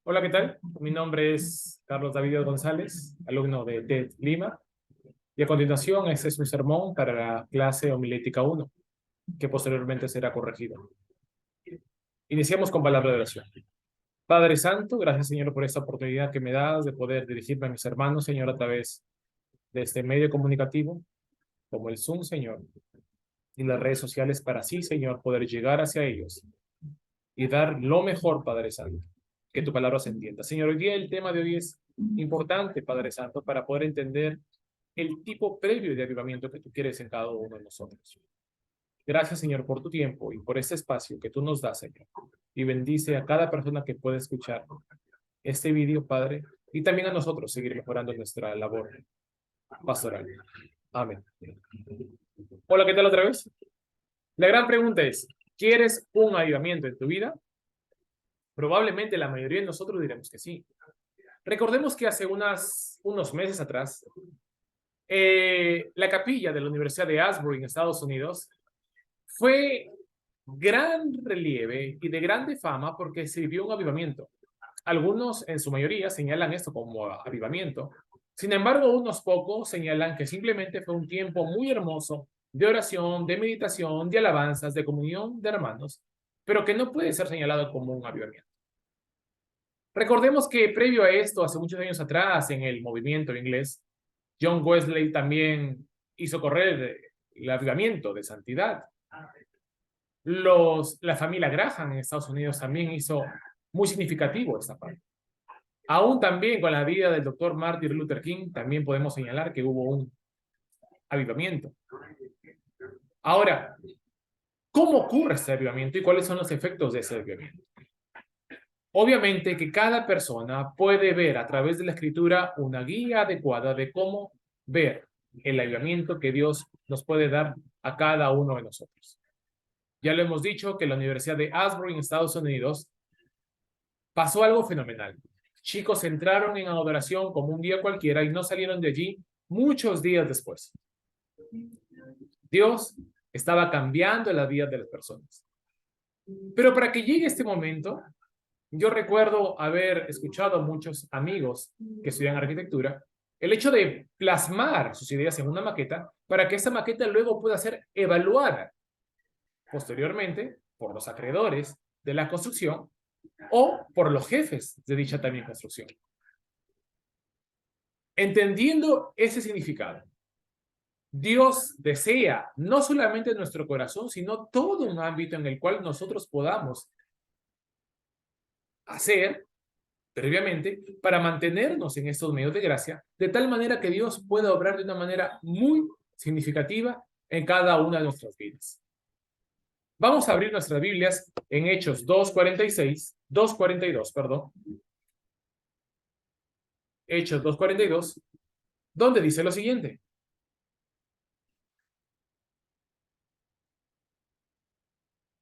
Hola, ¿qué tal? Mi nombre es Carlos David González, alumno de TED Lima, y a continuación este es mi sermón para la clase homilética 1, que posteriormente será corregido. Iniciamos con palabra de oración. Padre Santo, gracias Señor por esta oportunidad que me das de poder dirigirme a mis hermanos, Señor, a través de este medio comunicativo, como el Zoom, Señor, y las redes sociales para así, Señor, poder llegar hacia ellos y dar lo mejor, Padre Santo, que tu palabra se entienda. Señor, hoy día el tema de hoy es importante, Padre Santo, para poder entender el tipo previo de avivamiento que tú quieres en cada uno de nosotros. Gracias, Señor, por tu tiempo y por este espacio que tú nos das, Señor. Y bendice a cada persona que pueda escuchar este video, Padre, y también a nosotros seguir mejorando nuestra labor pastoral. Amén. Hola, ¿qué tal otra vez? La gran pregunta es, ¿quieres un avivamiento en tu vida? Probablemente la mayoría de nosotros diremos que sí. Recordemos que hace unos meses atrás, la capilla de la Universidad de Asbury en Estados Unidos fue gran relieve y de grande fama porque se vivió un avivamiento. Algunos, en su mayoría, señalan esto como avivamiento. Sin embargo, unos pocos señalan que simplemente fue un tiempo muy hermoso de oración, de meditación, de alabanzas, de comunión de hermanos, pero que no puede ser señalado como un avivamiento. Recordemos que previo a esto, hace muchos años atrás, en el movimiento inglés, John Wesley también hizo correr el avivamiento de santidad. La familia Graham en Estados Unidos también hizo muy significativo esta parte. Aún también con la vida del doctor Martin Luther King, también podemos señalar que hubo un avivamiento. Ahora, ¿cómo ocurre este avivamiento y cuáles son los efectos de ese avivamiento? Obviamente que cada persona puede ver a través de la escritura una guía adecuada de cómo ver el avivamiento que Dios nos puede dar a cada uno de nosotros. Ya lo hemos dicho que la Universidad de Asbury en Estados Unidos pasó algo fenomenal. Chicos entraron en adoración como un día cualquiera y no salieron de allí muchos días después. Dios estaba cambiando la vida de las personas. Pero para que llegue este momento, yo recuerdo haber escuchado a muchos amigos que estudian arquitectura el hecho de plasmar sus ideas en una maqueta para que esa maqueta luego pueda ser evaluada posteriormente por los acreedores de la construcción o por los jefes de dicha también construcción. Entendiendo ese significado, Dios desea no solamente nuestro corazón, sino todo un ámbito en el cual nosotros podamos hacer previamente para mantenernos en estos medios de gracia, de tal manera que Dios pueda obrar de una manera muy significativa en cada una de nuestras vidas. Vamos a abrir nuestras Biblias en Hechos 2:42, perdón. Hechos 2:42, donde dice lo siguiente.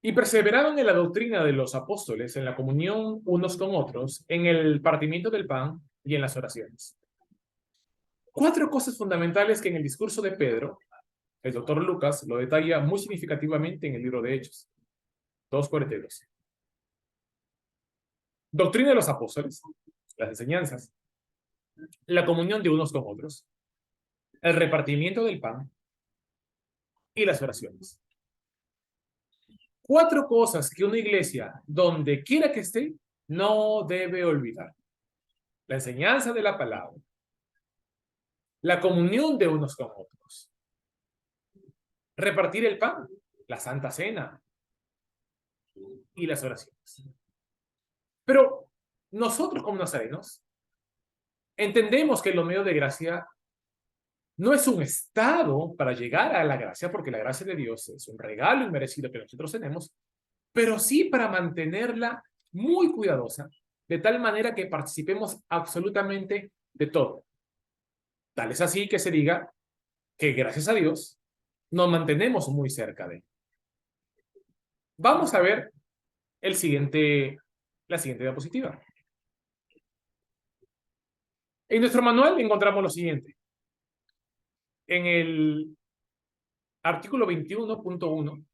Y perseveraban en la doctrina de los apóstoles, en la comunión unos con otros, en el partimiento del pan y en las oraciones. Cuatro cosas fundamentales que en el discurso de Pedro, el doctor Lucas lo detalla muy significativamente en el libro de Hechos 2:42. Doctrina de los apóstoles, las enseñanzas, la comunión de unos con otros, el repartimiento del pan y las oraciones. Cuatro cosas que una iglesia, donde quiera que esté, no debe olvidar. La enseñanza de la palabra, la comunión de unos con otros, repartir el pan, la Santa Cena y las oraciones. Pero nosotros como nazarenos entendemos que los medios de gracia no es un estado para llegar a la gracia, porque la gracia de Dios es un regalo inmerecido que nosotros tenemos, pero sí para mantenerla muy cuidadosa, de tal manera que participemos absolutamente de todo. Tal es así que se diga que gracias a Dios nos mantenemos muy cerca de él. Vamos a ver la siguiente diapositiva. En nuestro manual encontramos lo siguiente. En el artículo 21.1,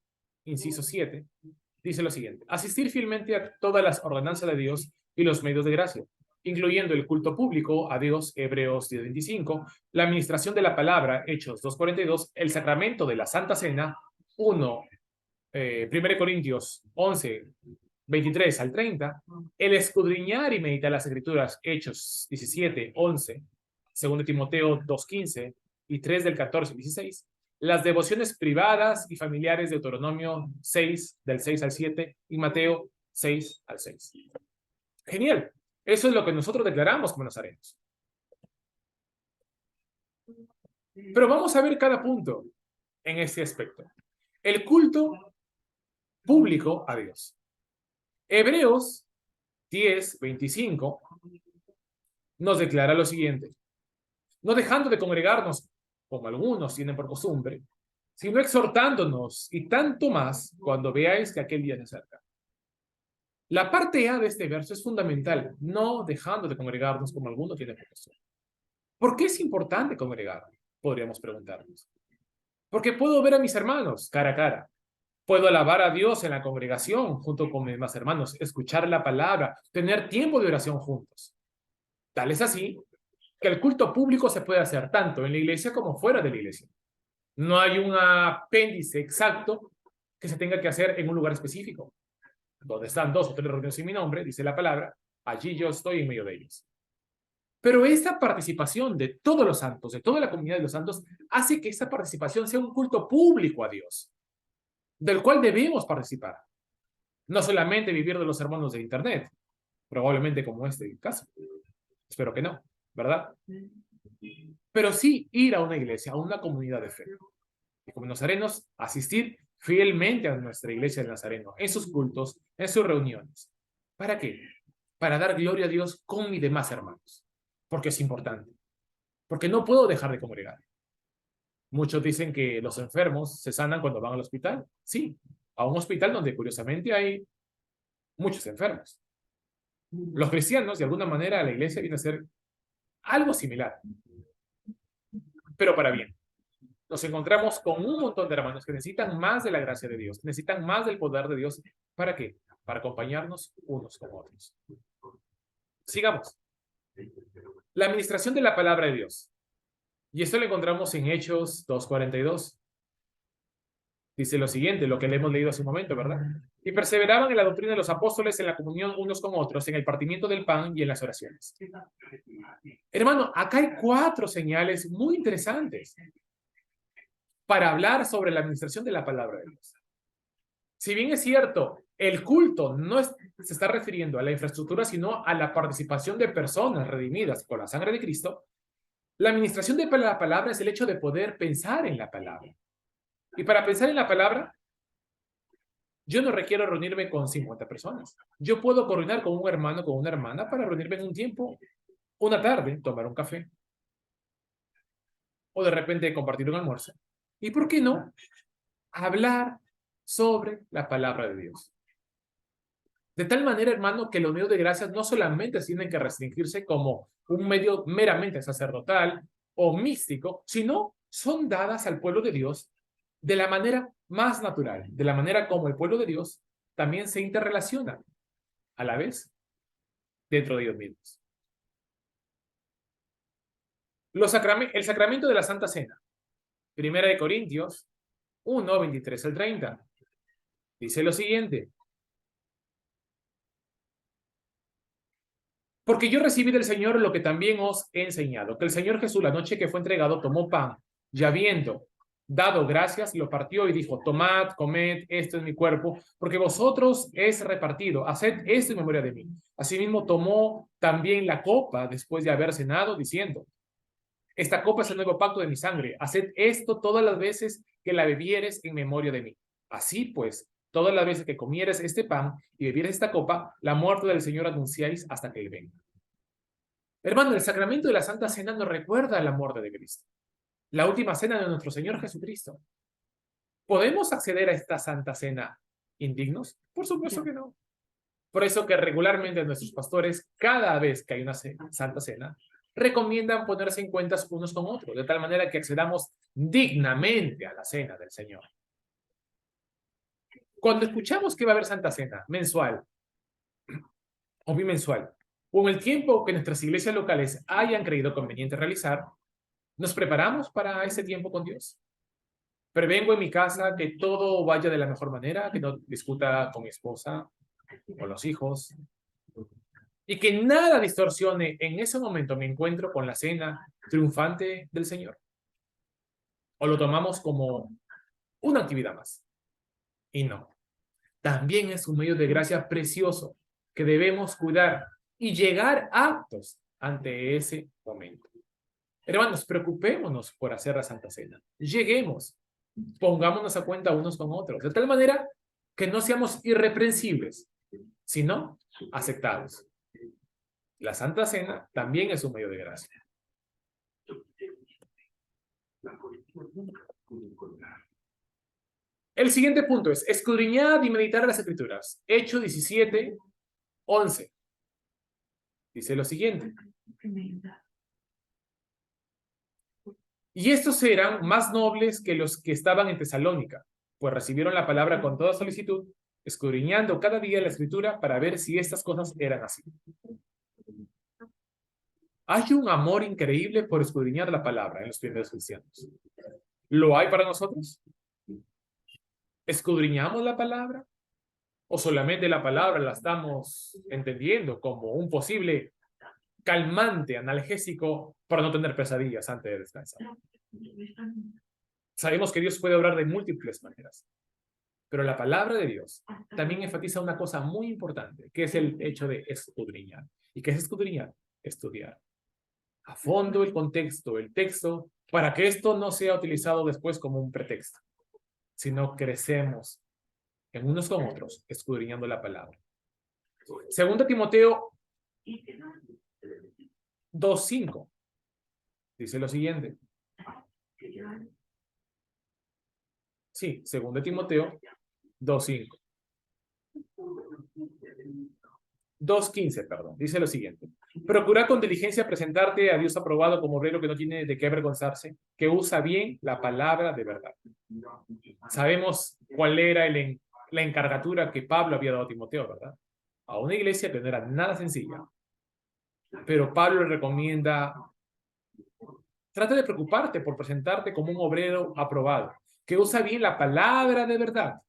inciso 7, dice lo siguiente: asistir fielmente a todas las ordenanzas de Dios y los medios de gracia, incluyendo el culto público a Dios, Hebreos 10:25, la administración de la palabra, Hechos 2:42, el sacramento de la Santa Cena, 1 Corintios 11:23 al 30, el escudriñar y meditar las Escrituras, Hechos 17:11, 2 Timoteo 2:15 y 3 del 14 al 16, las devociones privadas y familiares de Deuteronomio 6, del 6 al 7, y Mateo 6 al 6. Genial. Eso es lo que nosotros declaramos como nazarenos. Pero vamos a ver cada punto en este aspecto. El culto público a Dios. Hebreos 10:25 nos declara lo siguiente: no dejando de congregarnos, como algunos tienen por costumbre, sino exhortándonos, y tanto más cuando veáis que aquel día se acerca. La parte A de este verso es fundamental: no dejando de congregarnos, como algunos tienen por costumbre. ¿Por qué es importante congregar? Podríamos preguntarnos. Porque puedo ver a mis hermanos cara a cara. Puedo alabar a Dios en la congregación junto con mis demás hermanos, escuchar la palabra, tener tiempo de oración juntos. Tal es así que el culto público se puede hacer tanto en la iglesia como fuera de la iglesia. No hay un apéndice exacto que se tenga que hacer en un lugar específico. Donde están 2 o 3 reunidos en mi nombre, dice la palabra, allí yo estoy en medio de ellos. Pero esta participación de todos los santos, de toda la comunidad de los santos, hace que esta participación sea un culto público a Dios, del cual debemos participar. No solamente vivir de los sermones de internet, probablemente como este caso. Espero que no, ¿verdad? Pero sí ir a una iglesia, a una comunidad de fe. Y como nazarenos, asistir fielmente a nuestra iglesia de Nazareno, en sus cultos, en sus reuniones. ¿Para qué? Para dar gloria a Dios con mis demás hermanos. Porque es importante. Porque no puedo dejar de congregar. Muchos dicen que los enfermos se sanan cuando van al hospital. Sí, a un hospital donde curiosamente hay muchos enfermos. Los cristianos, de alguna manera, la iglesia viene a ser algo similar, pero para bien. Nos encontramos con un montón de hermanos que necesitan más de la gracia de Dios, necesitan más del poder de Dios. ¿Para qué? Para acompañarnos unos con otros. Sigamos. La administración de la palabra de Dios. Y esto lo encontramos en Hechos 2:42. Dice lo siguiente, lo que le hemos leído hace un momento, ¿verdad? Y perseveraban en la doctrina de los apóstoles, en la comunión unos con otros, en el partimiento del pan y en las oraciones. Hermano, acá hay 4 señales muy interesantes para hablar sobre la administración de la palabra de Dios. Si bien es cierto, el culto no se está refiriendo a la infraestructura, sino a la participación de personas redimidas con la sangre de Cristo, la administración de la palabra es el hecho de poder pensar en la palabra. Y para pensar en la palabra, yo no requiero reunirme con 50 personas. Yo puedo coordinar con un hermano, con una hermana, para reunirme en un tiempo, una tarde, tomar un café. O de repente compartir un almuerzo. ¿Y por qué no? Hablar sobre la palabra de Dios. De tal manera, hermano, que los medios de gracias no solamente tienen que restringirse como un medio meramente sacerdotal o místico, sino son dadas al pueblo de Dios de la manera más natural, de la manera como el pueblo de Dios también se interrelaciona a la vez dentro de ellos mismos. El sacramento de la Santa Cena. 1 Corintios 1:23 al 30. Dice lo siguiente: porque yo recibí del Señor lo que también os he enseñado, que el Señor Jesús, la noche que fue entregado, tomó pan, y habiendo dado gracias, lo partió y dijo: tomad, comed, esto es mi cuerpo, porque vosotros es repartido, haced esto en memoria de mí. Asimismo tomó también la copa después de haber cenado, diciendo: esta copa es el nuevo pacto de mi sangre, haced esto todas las veces que la bebieres en memoria de mí. Así pues, todas las veces que comieres este pan y bebieres esta copa, la muerte del Señor anunciáis hasta que Él venga. Hermano, el sacramento de la Santa Cena nos recuerda la muerte de Cristo, la última cena de nuestro Señor Jesucristo. ¿Podemos acceder a esta Santa Cena indignos? Por supuesto que no. Por eso que regularmente nuestros pastores, cada vez que hay una Santa Cena, recomiendan ponerse en cuentas unos con otros, de tal manera que accedamos dignamente a la cena del Señor. Cuando escuchamos que va a haber Santa Cena mensual o bimensual, o en el tiempo que nuestras iglesias locales hayan creído conveniente realizar, ¿nos preparamos para ese tiempo con Dios? Prevengo en mi casa que todo vaya de la mejor manera, que no discuta con mi esposa, con los hijos, y que nada distorsione en ese momento mi encuentro con la cena triunfante del Señor. O lo tomamos como una actividad más. Y no. También es un medio de gracia precioso que debemos cuidar y llegar aptos ante ese momento. Hermanos, preocupémonos por hacer la Santa Cena. Lleguemos, pongámonos a cuenta unos con otros, de tal manera que no seamos irreprensibles, sino aceptados. La Santa Cena también es un medio de gracia. El siguiente punto es escudriñar y meditar las Escrituras. Hechos 17:11. Dice lo siguiente. Y estos eran más nobles que los que estaban en Tesalónica, pues recibieron la palabra con toda solicitud, escudriñando cada día la Escritura para ver si estas cosas eran así. Hay un amor increíble por escudriñar la palabra en los primeros cristianos. ¿Lo hay para nosotros? ¿Escudriñamos la palabra? ¿O solamente la palabra la estamos entendiendo como un posible calmante, analgésico, para no tener pesadillas antes de descansar? Sabemos que Dios puede obrar de múltiples maneras, pero la palabra de Dios también enfatiza una cosa muy importante, que es el hecho de escudriñar. ¿Y qué es escudriñar? Estudiar a fondo el contexto, el texto, para que esto no sea utilizado después como un pretexto, sino crecemos en unos con otros, escudriñando la palabra. Segundo Timoteo 2:5 dice lo siguiente. Sí, segundo Timoteo 2:5. 2:15, perdón, dice lo siguiente. Procura con diligencia presentarte a Dios aprobado como obrero que no tiene de qué avergonzarse, que usa bien la palabra de verdad. Sabemos cuál era la encargatura que Pablo había dado a Timoteo, ¿verdad? A una iglesia que no era nada sencilla. Pero Pablo le recomienda, trata de preocuparte por presentarte como un obrero aprobado, que usa bien la palabra de verdad.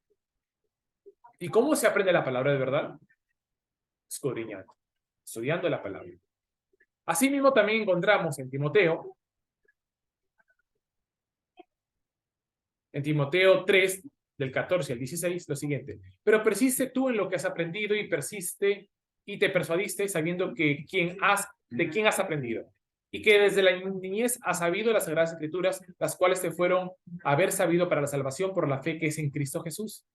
¿Y cómo se aprende la palabra de verdad? Escudriñando, estudiando la palabra. Asimismo también encontramos en Timoteo 3, del 14 al 16, lo siguiente. Pero persiste tú en lo que has aprendido y persiste y te persuadiste sabiendo de quién has aprendido y que desde la niñez has sabido las Sagradas Escrituras, las cuales te fueron a haber sabido para la salvación por la fe que es en Cristo Jesús.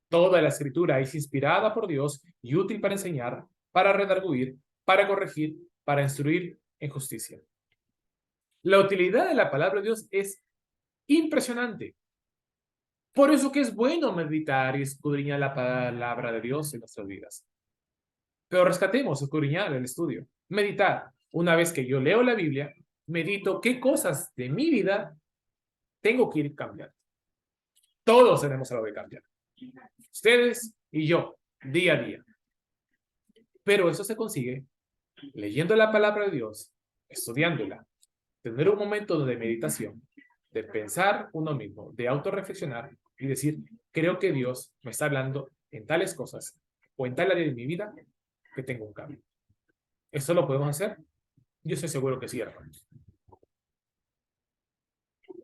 Toda la Escritura es inspirada por Dios y útil para enseñar, para redarguir, para corregir, para instruir en justicia. La utilidad de la palabra de Dios es impresionante. Por eso que es bueno meditar y escudriñar la palabra de Dios en nuestras vidas. Pero rescatemos, escudriñar el estudio. Meditar. Una vez que yo leo la Biblia, medito qué cosas de mi vida tengo que ir cambiando. Todos tenemos algo que cambiar. Ustedes y yo, día a día. Pero eso se consigue leyendo la palabra de Dios, estudiándola, tener un momento de meditación, de pensar uno mismo, de autorreflexionar y decir, creo que Dios me está hablando en tales cosas o en tal área de mi vida que tengo un cambio. ¿Esto lo podemos hacer? Yo estoy seguro que sí, hermanos.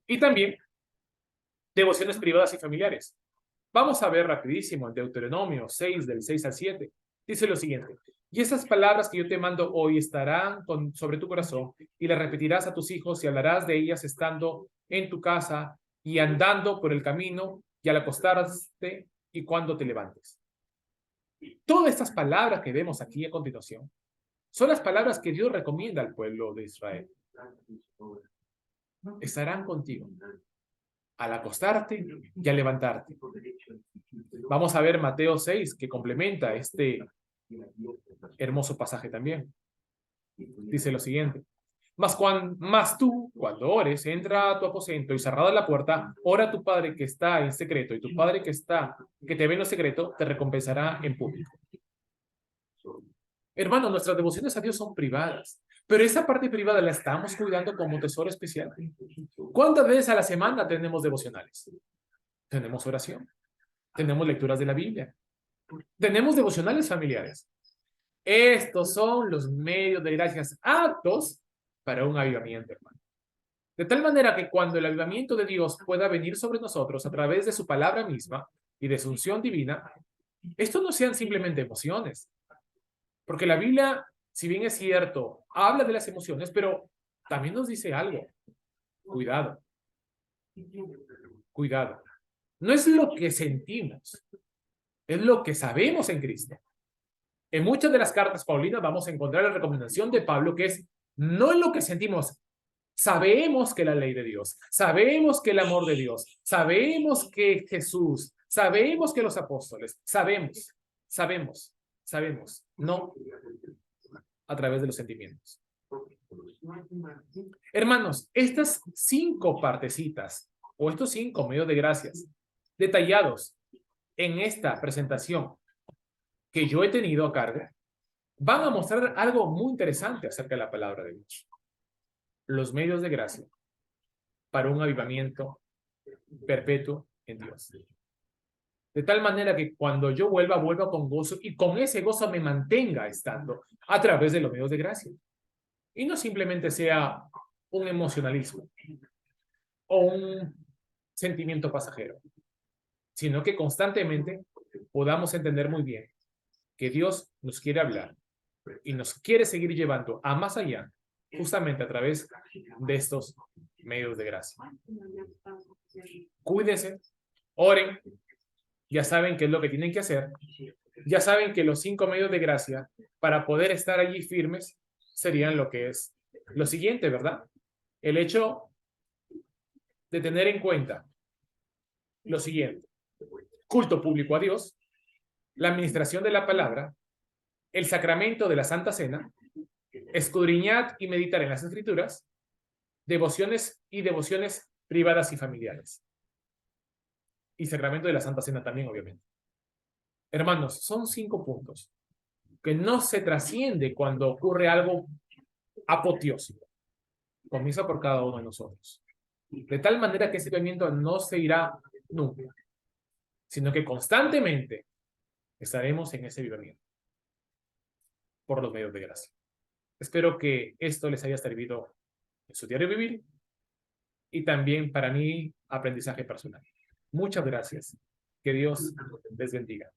Y también devociones privadas y familiares. Vamos a ver rapidísimo en Deuteronomio 6, del 6 al 7. Dice lo siguiente. Y estas palabras que yo te mando hoy estarán sobre tu corazón y las repetirás a tus hijos y hablarás de ellas estando en tu casa y andando por el camino y al acostarte y cuando te levantes. Todas estas palabras que vemos aquí a continuación son las palabras que Dios recomienda al pueblo de Israel. Estarán contigo al acostarte y al levantarte. Vamos a ver Mateo 6, que complementa este hermoso pasaje también. Dice lo siguiente. Mas tú, cuando ores, entra a tu aposento y cerrada la puerta, ora a tu Padre que está en secreto, y tu Padre que te ve en lo secreto, te recompensará en público. Hermano, nuestras devociones a Dios son privadas, pero esa parte privada la estamos cuidando como tesoro especial. ¿Cuántas veces a la semana tenemos devocionales? Tenemos oración, tenemos lecturas de la Biblia, tenemos devocionales familiares. Estos son los medios de gracias aptos para un avivamiento, hermano. De tal manera que cuando el avivamiento de Dios pueda venir sobre nosotros a través de su palabra misma y de su unción divina, estos no sean simplemente emociones. Porque la Biblia, si bien es cierto, habla de las emociones, pero también nos dice algo. Cuidado. Cuidado. No es lo que sentimos, es lo que sabemos en Cristo. En muchas de las cartas paulinas vamos a encontrar la recomendación de Pablo que es no en lo que sentimos. Sabemos que la ley de Dios, sabemos que el amor de Dios, sabemos que Jesús, sabemos que los apóstoles, sabemos, no a través de los sentimientos. Hermanos, estas 5 partecitas o estos 5 medios de gracias detallados en esta presentación que yo he tenido a cargo van a mostrar algo muy interesante acerca de la palabra de Dios. Los medios de gracia para un avivamiento perpetuo en Dios. De tal manera que cuando yo vuelva con gozo y con ese gozo me mantenga estando a través de los medios de gracia. Y no simplemente sea un emocionalismo o un sentimiento pasajero, sino que constantemente podamos entender muy bien que Dios nos quiere hablar y nos quiere seguir llevando a más allá, justamente a través de estos medios de gracia. Cuídense, oren, ya saben qué es lo que tienen que hacer, ya saben que los 5 medios de gracia para poder estar allí firmes serían lo que es lo siguiente, ¿verdad? El hecho de tener en cuenta lo siguiente: culto público a Dios, la administración de la palabra, el sacramento de la Santa Cena, escudriñar y meditar en las Escrituras, devociones privadas y familiares. Y sacramento de la Santa Cena también, obviamente. Hermanos, son 5 puntos que no se trasciende cuando ocurre algo apoteósico. Comienza por cada uno de nosotros. De tal manera que ese avivamiento no se irá nunca, sino que constantemente estaremos en ese avivamiento por los medios de gracia. Espero que esto les haya servido en su diario vivir y también para mi aprendizaje personal. Muchas gracias. Que Dios les bendiga.